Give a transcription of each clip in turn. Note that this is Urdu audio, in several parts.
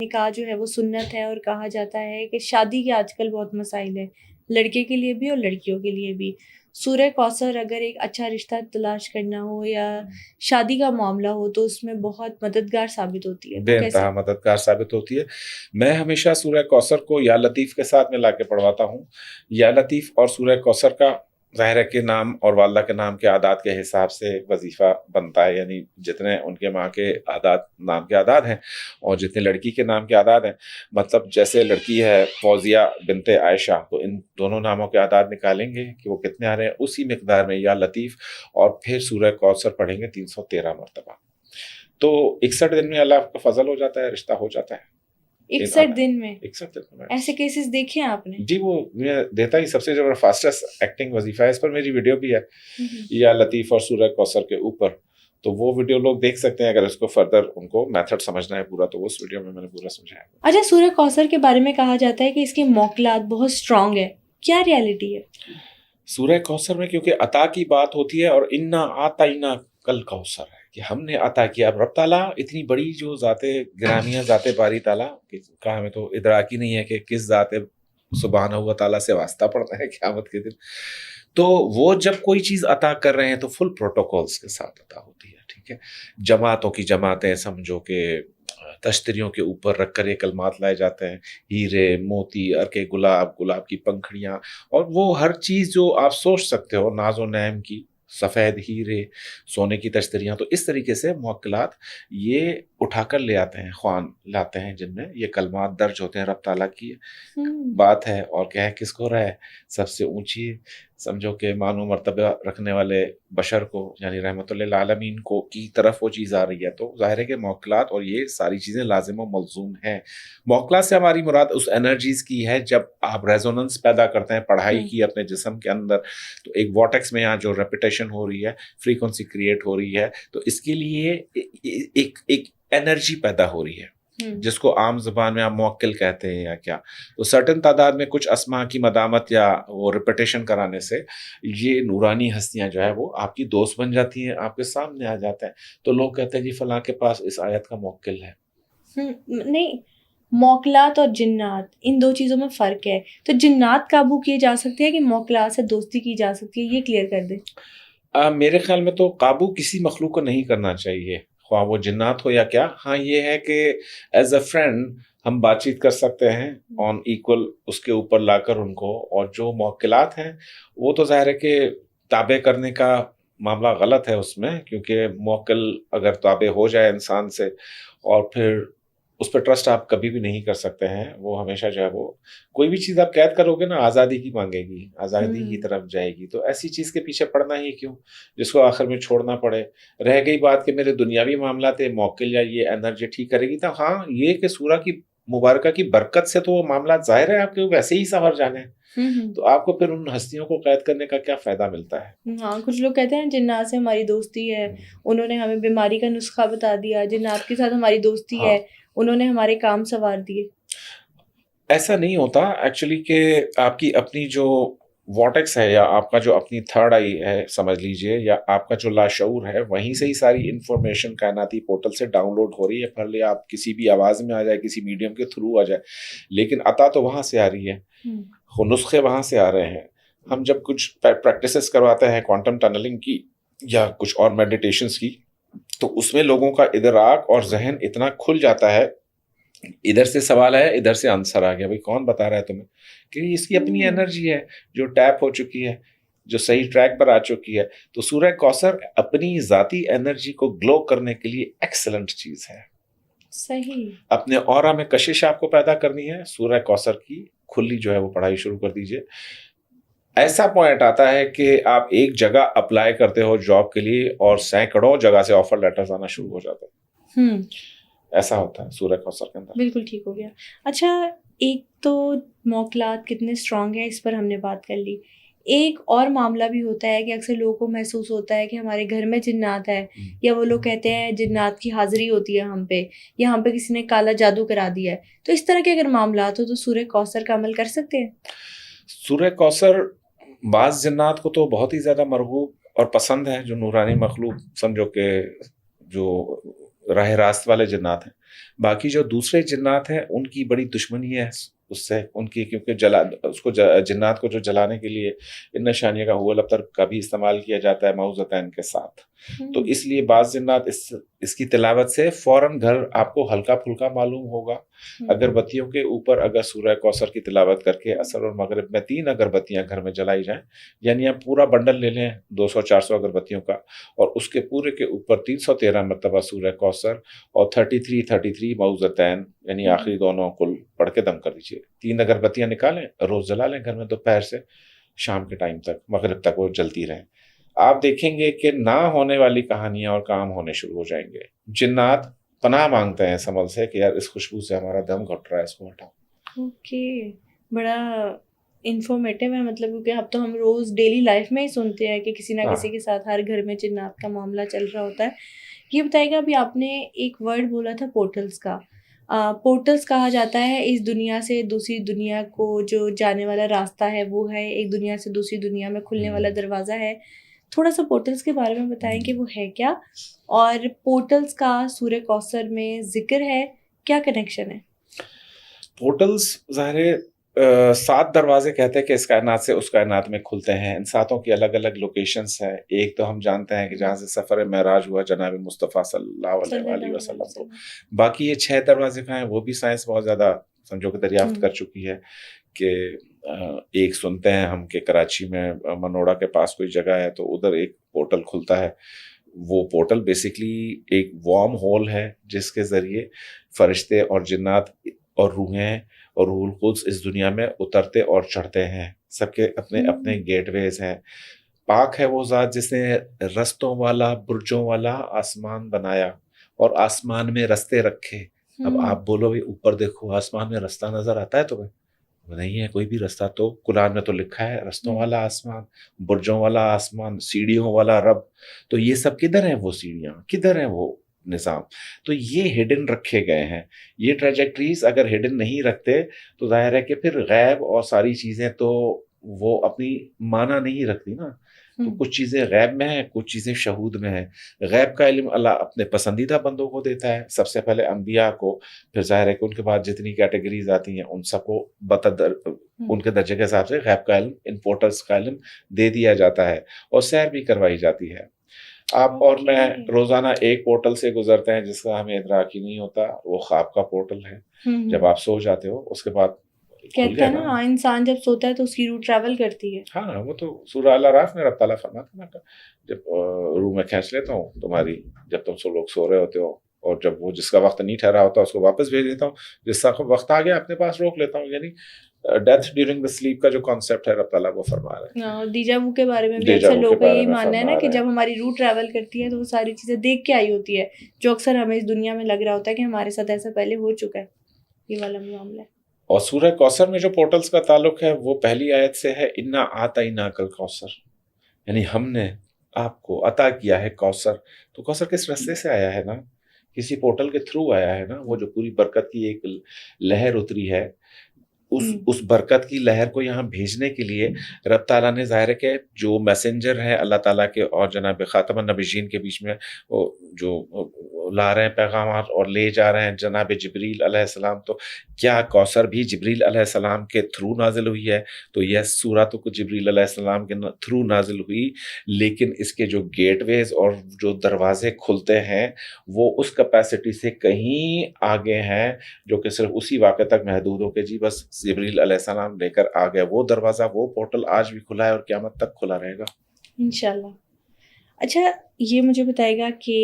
نکاح جو ہے وہ سنت ہے، اور کہا جاتا ہے کہ شادی کے آج کل بہت مسائل ہیں، لڑکے کے لیے بھی اور لڑکیوں کے لیے بھی۔ سورہ کوثر اگر ایک اچھا رشتہ تلاش کرنا ہو یا شادی کا معاملہ ہو تو اس میں بہت مددگار ثابت ہوتی ہے، بے وہ کیسے؟ انتہا مددگار ثابت ہوتی ہے۔ میں ہمیشہ سورہ کوثر کو یا لطیف کے ساتھ میں لا کے پڑھواتا ہوں۔ یا لطیف اور سورہ کوثر کا ظاہر ہے کہ نام اور والدہ کے نام کے اعداد کے حساب سے وظیفہ بنتا ہے، یعنی جتنے ان کے ماں کے اعداد نام کے اعداد ہیں اور جتنے لڑکی کے نام کے اعداد ہیں، مطلب جیسے لڑکی ہے فوزیہ بنت عائشہ، تو ان دونوں ناموں کے اعداد نکالیں گے کہ وہ کتنے آ رہے ہیں، اسی مقدار میں یا لطیف اور پھر سورہ کوثر پڑھیں گے 313 مرتبہ، تو 61 دن میں اللہ کا فضل ہو جاتا ہے، رشتہ ہو جاتا ہے۔ 61 دن میں 61 دن میں ایسے کیسز دیکھے ہیں آپ نے؟ جی، وہ میں دیتا ہی سب سے جو فاسٹسٹ ایکٹنگ وظیفہ ہے، اس پر میری ویڈیو بھی ہے یا لطیف اور سورہ کوثر کے اوپر، تو وہ ویڈیو لوگ دیکھ سکتے ہیں اگر اس کو فردر ان کو میتھڈ سمجھنا ہے پورا، تو اس ویڈیو میں نے پورا سمجھایا۔ اچھا، سورہ کوثر کے بارے میں کہا جاتا ہے کہ اس کے موکلات بہت اسٹرانگ ہے، کیا ریالٹی ہے؟ سورہ کوثر میں کیونکہ عطا کی بات ہوتی ہے، اور انا آتینا کل کوثر ہے کہ ہم نے عطا کیا۔ اب رب تعالیٰ اتنی بڑی جو ذات گرامیہ، ذات باری تعالیٰ کا ہمیں تو ادراک ہی نہیں ہے کہ کس ذات سبحانہ و تعالیٰ سے واسطہ پڑتا ہے قیامت کے دن، تو وہ جب کوئی چیز عطا کر رہے ہیں تو فل پروٹوکولز کے ساتھ عطا ہوتی ہے، ٹھیک ہے۔ جماعتوں کی جماعتیں سمجھو کہ تشتریوں کے اوپر رکھ کر یہ کلمات لائے جاتے ہیں، ہیرے موتی، ارکے گلاب، گلاب کی پنکھڑیاں، اور وہ ہر چیز جو آپ سوچ سکتے ہو، ناز و نعم کی، سفید ہیرے، سونے کی تشتریاں، تو اس طریقے سے موکلات یہ اٹھا کر لے آتے ہیں، خوان لاتے ہیں جن میں یہ کلمات درج ہوتے ہیں۔ رب تعالیٰ کی بات ہے اور کیا ہے، کس کو رہے سب سے اونچی، سمجھو کہ معنو مرتبہ رکھنے والے بشر کو، یعنی رحمت للعالمین کو کی طرف وہ چیز آ رہی ہے، تو ظاہر ہے کہ موکلات اور یہ ساری چیزیں لازم و ملزوم ہیں۔ موکلات سے ہماری مراد اس انرجیز کی ہے جب آپ ریزوننس پیدا کرتے ہیں پڑھائی کی اپنے جسم کے اندر، تو ایک وارٹیکس میں یہاں جو ریپیٹیشن ہو رہی ہے، فریکوینسی کریٹ ہو رہی ہے، تو اس کے لیے ایک انرجی پیدا ہو رہی ہے جس کو عام زبان میں آپ موکل کہتے ہیں یا کیا، تو سرٹن تعداد میں کچھ اسماء کی مدامت یا وہ ریپیٹیشن کرانے سے یہ نورانی ہستیاں جو ہے وہ آپ کی دوست بن جاتی ہیں، آپ کے سامنے آ جاتے ہیں، تو لوگ کہتے ہیں جی فلاں کے پاس اس آیت کا موکل ہے۔ نہیں، موکلات اور جنات، ان دو چیزوں میں فرق ہے، تو جنات قابو کیے جا سکتے ہیں کہ موکلات سے دوستی کی جا سکتی ہے، یہ کلیئر کر دیں۔ میرے خیال میں تو قابو کسی مخلوق کو نہیں کرنا چاہیے، خواہ وہ جنات ہو یا کیا۔ ہاں یہ ہے کہ ایز اے فرینڈ ہم بات چیت کر سکتے ہیں آن ایکول، اس کے اوپر لا کر ان کو، اور جو موکلات ہیں وہ تو ظاہر ہے کہ تابع کرنے کا معاملہ غلط ہے اس میں، کیونکہ موکل اگر تابع ہو جائے انسان سے اور پھر اس پہ ٹرسٹ آپ کبھی بھی نہیں کر سکتے ہیں، وہ ہمیشہ جو ہے وہ کوئی بھی چیز آپ قید کرو گے نا آزادی کی مانگے گی، آزادی کی طرف جائے گی، تو ایسی چیز کے پیچھے پڑنا ہی کیوں جس کو آخر میں چھوڑنا پڑے۔ رہ گئی بات کہ میرے دنیاوی معاملات موکل یا یہ انرجی ٹھیک کرے گی، تو ہاں یہ کہ سورہ کی مبارکہ کی برکت سے تو وہ معاملات ظاہر ہے آپ کے ویسے ہی سنور جانے ہیں، تو آپ کو پھر ان ہستیوں کو قید کرنے کا کیا فائدہ ملتا ہے؟ ہاں، کچھ لوگ کہتے ہیں جنات سے ہماری دوستی ہے، انہوں نے ہمیں بیماری کا نسخہ بتا دیا، جنات کے ساتھ ہماری دوستی ہے، انہوں نے ہمارے کام سنوار دیے۔ ایسا نہیں ہوتا ایکچولی، کہ آپ کی اپنی جو وارٹیکس ہے یا آپ کا جو اپنی تھرڈ آئی ہے سمجھ لیجئے، یا آپ کا جو لاشعور ہے، وہیں سے ہی ساری انفارمیشن کائناتی پورٹل سے ڈاؤن لوڈ ہو رہی ہے، پھر لے آپ کسی بھی آواز میں آ جائے، کسی میڈیم کے تھرو آ جائے، لیکن عطا تو وہاں سے آ رہی ہے، وہ نسخے وہاں سے آ رہے ہیں۔ ہم جب کچھ پریکٹسز کرواتے ہیں کوانٹم ٹنلنگ کی یا کچھ اور میڈیٹیشنز کی، تو اس میں لوگوں کا ادراک اور ذہن اتنا کھل جاتا ہے، ادھر سے سوال ہے، ادھر سے آنسر آ گیا، بھائی کون بتا رہا ہے تمہیں، کہ اس کی اپنی انرجی ہے جو ٹیپ ہو چکی ہے، جو صحیح ٹریک پر آ چکی ہے۔ تو سورہ کوثر اپنی ذاتی انرجی کو گلو کرنے کے لیے ایکسلنٹ چیز ہے۔ صحیح، اپنے اورا میں کشش آپ کو پیدا کرنی ہے، سورہ کوثر کی کھلی جو ہے وہ پڑھائی شروع کر دیجئے۔ ایسا پوائنٹ آتا ہے کہ آپ ایک جگہ اپلائی کرتے ہو جاب کے لیے اور سینکڑوں جگہ سے آفر لیٹرز آنا شروع ہو جاتے ہیں، ایسا ہوتا ہے سورہ کوثر کے اندر۔ بالکل ٹھیک ہو گیا۔ اچھا، ایک تو موکلات کتنے اسٹرانگ ہیں اس پر ہم نے بات کر لی، ایک اور معاملہ بھی ہوتا ہے کہ اکثر لوگوں کو محسوس ہوتا ہے کہ ہمارے گھر میں جنات ہے، یا وہ لوگ کہتے ہیں جنات کی حاضری ہوتی ہے ہم پہ، یا ہم پہ کسی نے کالا جادو کرا دیا ہے، تو اس طرح کے اگر معاملات ہو تو سورہ کوثر کا عمل کر سکتے ہیں؟ سورہ کوثر بعض جنات کو تو بہت ہی زیادہ مرغوب اور پسند ہے، جو نورانی مخلوق سمجھو کہ جو راہ راست والے جنات ہیں، باقی جو دوسرے جنات ہیں ان کی بڑی دشمنی ہے اس سے، ان کی، کیونکہ جنات کو جو جلانے کے لیے ان نشانیہ کا حول ابتر کا بھی استعمال کیا جاتا ہے معوذتین کے ساتھ. تو اس لیے بعض جنات اس کی تلاوت سے فوراً گھر آپ کو ہلکا پھلکا معلوم ہوگا. اگربتیوں کے اوپر اگر سورہ کوثر کی تلاوت کر کے عصر اور مغرب میں 3 اگربتیاں گھر میں جلائی جائیں، یعنی آپ پورا بنڈل لے لیں 200-400 اگربتیوں کا، اور اس کے پورے کے اوپر 313 مرتبہ سورہ کوثر اور 33 معوذتین یعنی آخری دونوں کل پڑھ کے دم کر دیجیے. 3 اگربتیاں نکالیں، روز جلا لیں گھر میں، دوپہر سے شام کے ٹائم تک، مغرب تک وہ جلتی رہیں. آپ دیکھیں گے کہ نہ ہونے والی کہانیاں اور کام ہونے شروع ہو جائیں گے. جنات پناہ مانگتے ہیں اس عمل سے کہ یار اس خوشبو سے ہمارا دم گھٹ رہا ہے، اس کو ہٹاؤ. اوکے، بڑا انفارمیٹیو ہے، مطلب کیونکہ اب تو ہم روز ڈیلی لائف میں ہی سنتے ہیں کہ کسی نہ کسی کے ساتھ ہر گھر میں جنات کا معاملہ چل رہا ہوتا ہے. یہ بتائے گا، ابھی آپ نے ایک ورڈ بولا تھا پورٹلز کا. پورٹلز کہا جاتا ہے اس دنیا سے دوسری دنیا کو جو جانے والا راستہ ہے، وہ ہے ایک دنیا سے دوسری دنیا میں کھلنے والا دروازہ ہے. تھوڑا سا پورٹلز کے بارے میں بتائیں کہ وہ ہے کیا، اور پورٹلز کا سورہ کوثر میں ذکر ہے، کیا کنیکشن ہے؟ پورٹلز ظاہر 7 دروازے کہتے ہیں کہ اس کائنات سے اس کائنات میں کھلتے ہیں. ان 7 کی الگ الگ لوکیشنز ہیں. ایک تو ہم جانتے ہیں کہ جہاں سے سفر معراج ہوا جناب مصطفیٰ صلی اللہ علیہ وسلم کو. باقی یہ 6 دروازے کہاں ہیں وہ بھی سائنس بہت زیادہ سمجھو کہ دریافت کر چکی ہے. کہ ایک سنتے ہیں ہم کہ کراچی میں منوڑا کے پاس کوئی جگہ ہے تو ادھر ایک پورٹل کھلتا ہے. وہ پورٹل بیسکلی ایک وارم ہول ہے جس کے ذریعے فرشتے اور جنات اور روحیں اور روح القدس اس دنیا میں اترتے اور چڑھتے ہیں. سب کے اپنے اپنے گیٹ ویز ہیں. پاک ہے وہ ذات جس نے رستوں والا برجوں والا آسمان بنایا اور آسمان میں رستے رکھے. اب آپ بولو بھی اوپر دیکھو آسمان میں رستہ نظر آتا ہے تمہیں؟ نہیں ہے کوئی بھی رستہ. تو قرآن میں تو لکھا ہے رستوں والا آسمان، برجوں والا آسمان، سیڑھیوں والا رب. تو یہ سب کدھر ہیں وہ سیڑھیاں، کدھر ہیں وہ نظام؟ تو یہ ہڈن رکھے گئے ہیں. یہ ٹریجیکٹریز اگر ہڈن نہیں رکھتے تو ظاہر ہے کہ پھر غیب اور ساری چیزیں تو وہ اپنی معنی نہیں رکھتی نا. تو کچھ چیزیں غیب میں ہیں، کچھ چیزیں شہود میں ہیں. غیب کا علم اللہ اپنے پسندیدہ بندوں کو دیتا ہے، سب سے پہلے انبیاء کو، پھر ظاہر ہے کہ ان کے بعد جتنی کیٹیگریز آتی ہیں ان سب کو ان کے درجے کے حساب سے غیب کا علم، ان پورٹلز کا علم دے دیا جاتا ہے اور سیر بھی کروائی جاتی ہے. آپ اور میں روزانہ ایک پورٹل سے گزرتے ہیں جس کا ہمیں ادراک ہی نہیں ہوتا. وہ خواب کا پورٹل ہے. جب آپ سو جاتے ہو اس کے بعد کہتے ہیں نا انسان جب سوتا ہے تو اس کی روح ٹریول کرتی ہے. ہاں وہ تو سورہ الاعراف میں رب تعالیٰ فرماتا ہے جب روح میں کھینچ لیتا ہوں تمہاری، جب تم لوگ سو رہے ہوتے ہو، اور جب وہ جس کا وقت نہیں ٹھہرا ہوتا اس کو واپس بھیج دیتا ہوں، جس کا وقت آ گیا اپنے پاس روک لیتا ہوں. یعنی ڈیتھ ڈیورنگ دا سلیپ کا جو کانسیپٹ ہے رب تعالیٰ وہ فرما رہے ہیں. دیجا وو کے بارے میں بھی اکثر لوگوں کا یہی ماننا ہے نا کہ جب ہماری روح ٹریول کرتی ہے تو وہ ساری چیزیں دیکھ کے آئی ہوتی ہے، جو اکثر ہمیں اس دنیا میں لگ رہا ہوتا ہے کہ ہمارے ساتھ ایسا پہلے ہو چکا ہے. یہ والا معاملہ ہے. اور سورہ کوثر میں جو پورٹلز کا تعلق ہے وہ پہلی آیت سے ہے، انا اعطیناک الکوثر، یعنی ہم نے آپ کو عطا کیا ہے کوثر. تو کوثر کس رستے سے آیا ہے نا؟ کسی پورٹل کے تھرو آیا ہے نا. وہ جو پوری برکت کی ایک لہر اتری ہے، اس برکت کی لہر کو یہاں بھیجنے کے لیے رب تعالیٰ نے ظاہر ہے کہ جو میسنجر ہے اللہ تعالیٰ کے اور جناب خاتم النبیین کے بیچ میں جو لا رہے ہیں پیغامات اور لے جا رہے ہیں جناب جبریل علیہ السلام. تو کیا کوثر بھی جبریل علیہ السلام کے تھرو نازل ہوئی ہے؟ تو یہ سورہ تو جبریل علیہ السلام کے تھرو نازل ہوئی، لیکن اس کے جو گیٹ ویز اور جو دروازے کھلتے ہیں وہ اس کیپیسٹی سے کہیں آگے ہیں جو کہ صرف اسی واقعے تک محدود ہو کہ جی بس جبریل علیہ السلام لے کر آ گیا. وہ دروازہ، وہ پورٹل آج بھی کھلا ہے اور قیامت تک کھلا رہے گا انشاءاللہ. اچھا یہ مجھے بتائے گا کہ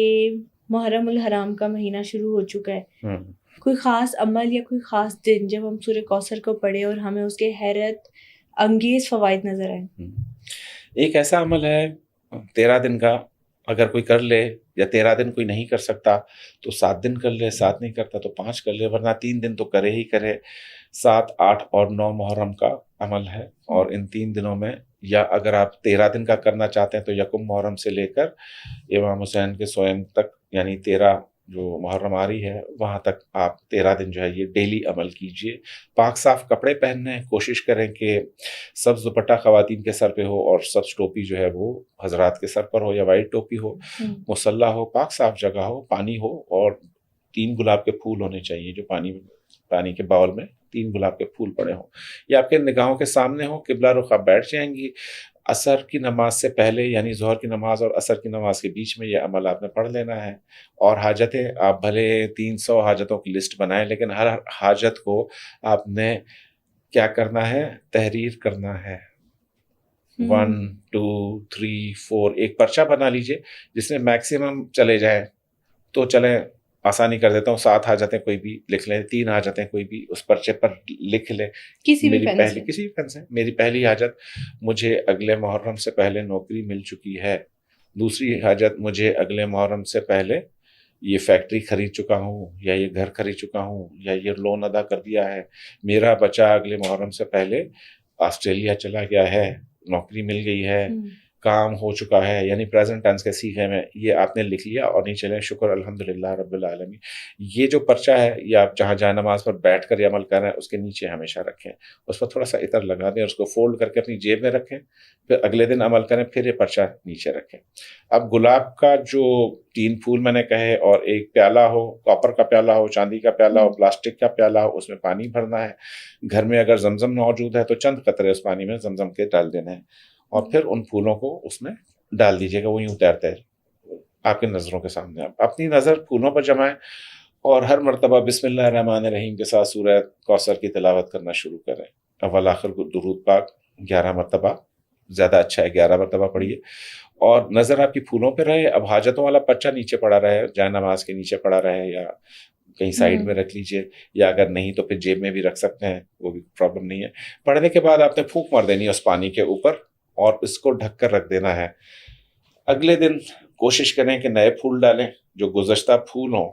محرم الحرام کا مہینہ شروع ہو چکا ہے، کوئی خاص عمل یا کوئی خاص دن جب ہم سورہ کوثر کو پڑھے اور ہمیں اس کے حیرت انگیز فوائد نظر آئیں؟ ایک ایسا عمل ہے 13 دن کا، اگر کوئی کر لے، یا 13 دن کوئی نہیں کر سکتا تو 7 دن کر لے، 7 نہیں کرتا تو 5 کر لے، ورنہ 3 دن تو کرے ہی کرے. 7، 8 اور 9 محرم کا عمل ہے. اور ان 3 دنوں میں، یا اگر آپ 13 دن کا کرنا چاہتے ہیں تو یکم محرم سے لے کر امام حسین کے سوئم تک، یعنی 13 جو محرم آ رہی ہے وہاں تک آپ 13 دن جو ہے یہ ڈیلی عمل کیجئے. پاک صاف کپڑے پہننے، کوشش کریں کہ سبز دوپٹہ خواتین کے سر پہ ہو اور سبز ٹوپی جو ہے وہ حضرات کے سر پر ہو، یا وائٹ ٹوپی ہو، مصلی ہو، پاک صاف جگہ ہو، پانی ہو، اور 3 گلاب کے پھول ہونے چاہیے جو پانی کے باؤل میں 3 گلاب کے پھول پڑے ہوں. یہ آپ کے نگاہوں کے سامنے ہوں، قبلہ رخ آپ بیٹھ جائیں گی. عصر کی نماز سے پہلے یعنی ظہر کی نماز اور عصر کی نماز کے بیچ میں یہ عمل آپ نے پڑھ لینا ہے. اور حاجتیں آپ بھلے 300 حاجتوں کی لسٹ بنائیں، لیکن ہر حاجت کو آپ نے کیا کرنا ہے؟ تحریر کرنا ہے. 1 2 3 4 ایک پرچہ بنا لیجئے جس میں میکسیمم چلے جائیں تو چلیں. آسانی کر دیتا ہوں، 7 حاجتیں کوئی بھی لکھ لیں، 3 حاجتیں کوئی بھی اس پرچے پر لکھ لیں. کسی بھی پین سے. میری پہلی حاجت، مجھے اگلے محرم سے پہلے نوکری مل چکی ہے. دوسری حاجت، مجھے اگلے محرم سے پہلے یہ فیکٹری خرید چکا ہوں، یا یہ گھر خرید چکا ہوں، یا یہ لون ادا کر دیا ہے. میرا بچہ اگلے محرم سے پہلے آسٹریلیا چلا گیا ہے، نوکری مل گئی ہے، کام ہو چکا ہے، یعنی پریزنٹ ٹینس کے صیغے میں یہ آپ نے لکھ لیا اور نہیں چلیں شکر الحمدللہ رب العالمین. یہ جو پرچہ ہے یہ آپ جہاں جائے نماز پر بیٹھ کر یہ عمل کر رہے ہیں اس کے نیچے ہمیشہ رکھیں. اس پر تھوڑا سا عطر لگا دیں اور اس کو فولڈ کر کے اپنی جیب میں رکھیں. پھر اگلے دن عمل کریں، پھر یہ پرچہ نیچے رکھیں. اب گلاب کا جو 3 پھول میں نے کہے اور ایک پیالہ ہو، کاپر کا پیالہ ہو، چاندی کا پیالہ ہو، پلاسٹک کا پیالہ ہو، اس میں پانی بھرنا ہے. گھر میں اگر زمزم موجود ہے تو چند قطرے اس پانی میں زمزم کے ڈال دینے ہیں اور پھر ان پھولوں کو اس میں ڈال دیجیے گا. وہ یوں تیرتے آپ کی نظروں کے سامنے. آپ اپنی نظر پھولوں پر جمائیں اور ہر مرتبہ بسم اللہ الرحمن الرحیم کے ساتھ سورہ کوثر کی تلاوت کرنا شروع کریں. اول آخر کو درود پاک 11 مرتبہ، زیادہ اچھا ہے 11 مرتبہ پڑھیے اور نظر آپ کی پھولوں پہ رہے. اب حاجتوں والا پرچہ نیچے پڑا رہے، جائے نماز کے نیچے پڑا رہے یا کہیں سائڈ میں رکھ لیجئے، یا اگر نہیں تو پھر جیب میں بھی رکھ سکتے ہیں، وہ بھی پرابلم نہیں ہے. پڑھنے کے بعد آپ نے پھونک مار دینی ہے اس پانی کے اوپر اور اس کو ڈھک کر رکھ دینا ہے. اگلے دن کوشش کریں کہ نئے پھول ڈالیں. جو گزشتہ پھول ہوں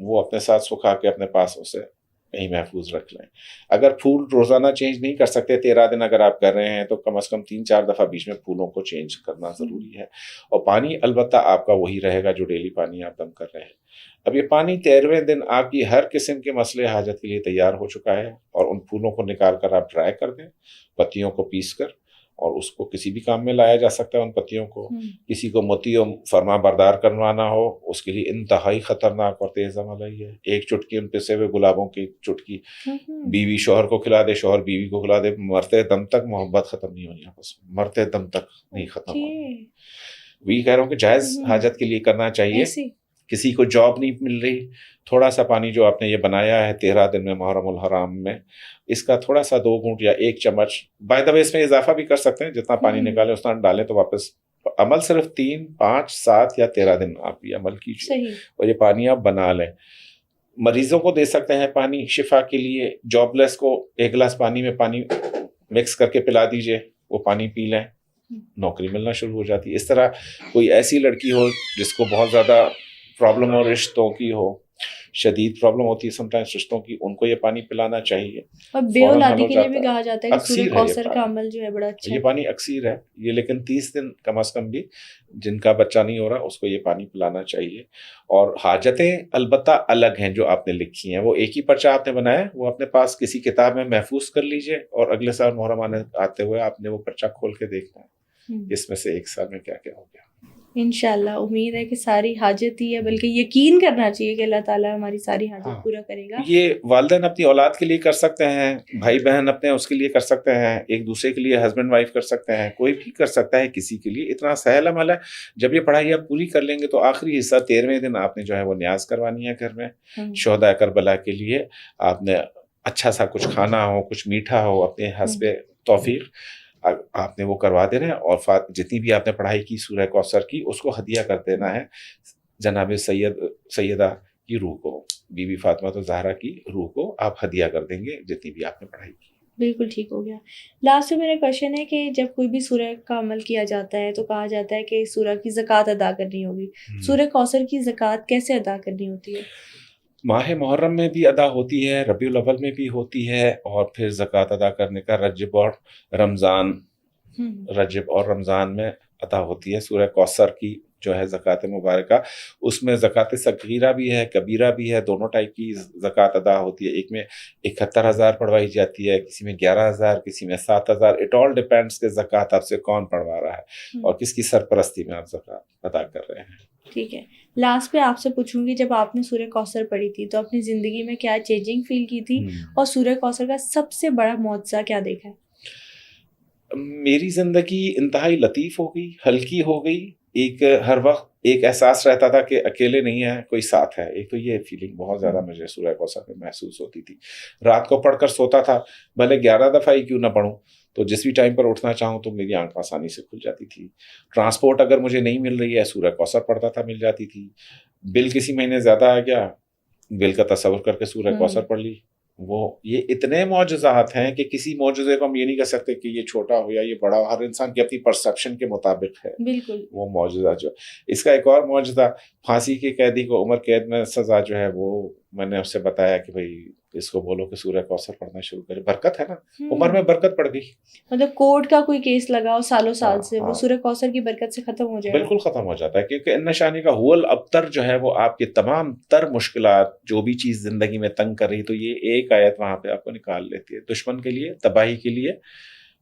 وہ اپنے ساتھ سکھا کے اپنے پاس اسے کہیں محفوظ رکھ لیں. اگر پھول روزانہ چینج نہیں کر سکتے، 13 دن اگر آپ کر رہے ہیں تو کم از کم 3-4 دفعہ بیچ میں پھولوں کو چینج کرنا ضروری ہے. اور پانی البتہ آپ کا وہی رہے گا جو ڈیلی پانی آپ دم کر رہے ہیں. اب یہ پانی 13ویں دن آپ کی ہر قسم کے مسئلے حاجت کے لیے تیار ہو چکا ہے اور ان پھولوں کو نکال کر آپ ڈرائی کر دیں، پتیوں کو پیس کر، اور اس کو کسی بھی کام میں لایا جا سکتا ہے. ان پتیوں کو کسی کو موتی و فرما بردار کروانا ہو اس کے لیے انتہائی خطرناک اور تیز عمل ہے یہ. 1 چٹکی ان پسے ہوئے گلابوں کی چٹکی بیوی شوہر کو کھلا دے، شوہر بیوی کو کھلا دے، مرتے دم تک محبت ختم نہیں ہونی آپس میں، مرتے دم تک نہیں ختم ہونی. وہی کہہ رہا ہوں کہ جائز حاجت کے لیے کرنا چاہیے. کسی کو جاب نہیں مل رہی، تھوڑا سا پانی جو آپ نے یہ بنایا ہے 13 دن میں محرم الحرام میں، اس کا تھوڑا سا 2 گھونٹ یا 1 چمچ، بائی دا وے اس میں اضافہ بھی کر سکتے ہیں، جتنا پانی نکالیں اتنا ڈالیں تو واپس. عمل صرف 3 5 7 یا 13 دن آپ یہ عمل کیجیے اور یہ پانی آپ بنا لیں. مریضوں کو دے سکتے ہیں پانی شفا کے لیے. جاب لیس کو 1 گلاس پانی میں پانی مکس کر کے پلا دیجئے، وہ پانی پی لیں، نوکری ملنا شروع ہو جاتی ہے. اس طرح کوئی ایسی لڑکی ہو جس کو بہت زیادہ پرابلم ہو، رشتوں کی ہو، شدید پرابلم ہوتی ہے سمٹائمز رشتوں کی، ان کو یہ پانی پلانا چاہیے. اور بے اولادی کے لیے بھی کہا جاتا ہے کہ سورہ کوثر کا عمل جو ہے بڑا اچھا ہے. یہ پانی اکثیر ہے یہ، لیکن 30 دن کم از کم بھی جن کا بچہ نہیں ہو رہا اس کو یہ پانی پلانا چاہیے. اور حاجتیں البتہ الگ ہیں جو آپ نے لکھی ہیں، وہ ایک ہی پرچہ آپ نے بنایا، وہ اپنے پاس کسی کتاب میں محفوظ کر لیجئے اور اگلے سال محرم آتے ہوئے آپ نے وہ پرچہ کھول کے دیکھنا ہے اس میں سے 1 سال میں کیا کیا ہو گیا. انشاءاللہ امید ہے کہ ساری حاجت ہی ہے، بلکہ یقین کرنا چاہیے کہ اللہ تعالیٰ ہماری ساری حاجت پورا کرے گا. یہ والدین اپنی اولاد کے لیے کر سکتے ہیں، بھائی بہن اپنے اس کے لیے کر سکتے ہیں، ایک دوسرے کے لیے ہسبینڈ وائف کر سکتے ہیں، کوئی بھی کر سکتا ہے کسی کے لیے. اتنا سہل عمل ہے. جب یہ پڑھائی آپ پوری کر لیں گے تو آخری حصہ 13ویں دن آپ نے جو ہے وہ نیاز کروانی ہے گھر میں. شہداء کربلا کے لیے آپ نے اچھا سا کچھ کھانا ہو، کچھ میٹھا ہو، اپنے حسب توفیق آپ نے وہ کروا دینا ہے. اور جتنی بھی آپ نے پڑھائی کی سورہ کوثر کی اس کو ہدیہ کر دینا ہے جناب سیدہ کی روح کو، بی بی فاطمہ زہرا کی روح کو آپ ہدیہ کر دیں گے جتنی بھی آپ نے پڑھائی کی. بالکل ٹھیک ہو گیا. لاسٹ میں میرا کوشچن ہے کہ جب کوئی بھی سورہ کا عمل کیا جاتا ہے تو کہا جاتا ہے کہ سورہ کی زکوٰۃ ادا کرنی ہوگی. سورہ کوثر کی زکوٰۃ کیسے ادا کرنی ہوتی ہے؟ ماہ محرم میں بھی ادا ہوتی ہے، ربیع الاول میں بھی ہوتی ہے، اور پھر زکوٰۃ ادا کرنے کا رجب اور رمضان میں ادا ہوتی ہے. سورہ کوثر کی جو ہے زکوٰۃ مبارکہ، اس میں زکوٰۃ صغیرہ بھی ہے، کبیرہ بھی ہے، دونوں ٹائپ کی زکوٰۃ ادا ہوتی ہے. ایک میں 71,000 پڑھوائی جاتی ہے، کسی میں 11,000، کسی میں 7,000. اٹ آل ڈیپینڈس کہ زکوٰۃ آپ سے کون پڑھوا رہا ہے اور کس کی سرپرستی میں آپ زکوٰۃ ادا کر رہے ہیں. ٹھیک ہے. لاسٹ پہ آپ سے پوچھوں گی، جب آپ نے سورہ کوثر پڑھی تھی تو اپنی زندگی میں کیا چینجنگ فیل کی تھی، اور سورہ کوثر کا سب سے بڑا معجزہ کیا دیکھا ہے؟ میری زندگی انتہائی لطیف ہو گئی، ہلکی ہو گئی. ایک ہر وقت ایک احساس رہتا تھا کہ اکیلے نہیں ہے، کوئی ساتھ ہے. ایک تو یہ فیلنگ بہت زیادہ مجھے سورہ کوثر میں محسوس ہوتی تھی. رات کو پڑھ کر سوتا تھا، بھلے 11 دفعہ ہی کیوں نہ پڑھوں، تو جس بھی ٹائم پر اٹھنا چاہوں تو میری آنکھ آسانی سے کھل جاتی تھی. ٹرانسپورٹ اگر مجھے نہیں مل رہی ہے، سورہ کوثر پڑھتا تھا، مل جاتی تھی. بل کسی مہینے زیادہ آ گیا، بل کا تصور کر کے سورہ کوثر پڑھ لی. وہ یہ اتنے معجزات ہیں کہ کسی معجزے کو ہم یہ نہیں کہہ سکتے کہ یہ چھوٹا ہو یا یہ بڑا ہو. ہر انسان کی اپنی پرسپشن کے مطابق ہے بالکل وہ معجزہ. جو اس کا ایک اور معجزہ، پھانسی کے قیدی کو عمر قید میں سزا جو ہے، وہ میں نے اس سے بتایا کہ بھائی اس کو بولو کہ سورہ کوثر پڑھنا شروع کرے. برکت ہے نا، عمر میں برکت پڑ گئی. مطلب کورٹ کا کوئی کیس لگا ہو سالوں سال سے، وہ سورہ کوثر کی برکت سے ختم ہو جائے گا. بالکل ختم ہو جاتا ہے، کیونکہ ان نشانی کا حول ابتر جو ہے وہ آپ کی تمام تر مشکلات، جو بھی چیز زندگی میں تنگ کر رہی، تو یہ ایک آیت وہاں پہ آپ کو نکال لیتی ہے. دشمن کے لیے، تباہی کے لیے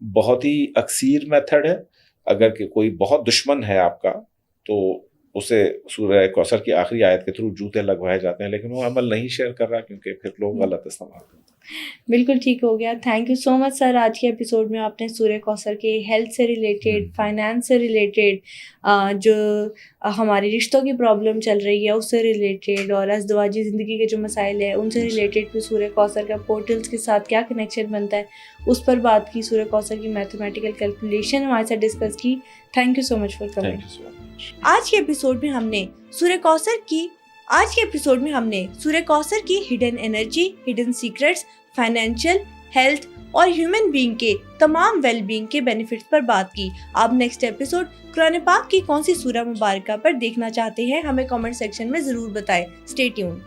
بہت ہی اکثیر میتھڈ ہے. اگر کہ کوئی بہت دشمن ہے آپ کا تو اسے سورہ کوثر کی آخری آیت کے تھرو جوتے لگوائے جاتے ہیں، لیکن وہ عمل نہیں شیئر کر رہا کیونکہ پھر لوگ غلط استعمال کرتے ہیں. بالکل ٹھیک ہو گیا. تھینک یو سو مچ سر. آج کے ایپیسوڈ میں آپ نے سورہ کوثر کے ہیلتھ سے ریلیٹڈ، فائنانس سے ریلیٹڈ، جو ہماری رشتوں کی پرابلم چل رہی ہے اس سے ریلیٹڈ، اور ازدواجی زندگی کے جو مسائل ہیں ان سے ریلیٹڈ، پھر سورہ کوثر کا پورٹلز کے ساتھ کیا کنیکشن بنتا ہے اس پر بات کی. سورہ کوثر کی میتھمیٹیکل کیلکولیشن ہمارے ساتھ ڈسکس کی. Thank you so much for coming. آج کے ایپیسوڈ میں ہم نے سورہ کوثر کی hidden energy, hidden secrets, financial, health اور ہیومن بینگ کے تمام ویل بینگ کے بینیفٹس پر بات کی. آپ نیکسٹ ایپیسوڈ قرآن پاک کی کون سی سورہ مبارکہ پر دیکھنا چاہتے ہیں، ہمیں کامنٹ سیکشن میں ضرور بتائیں. Stay tune.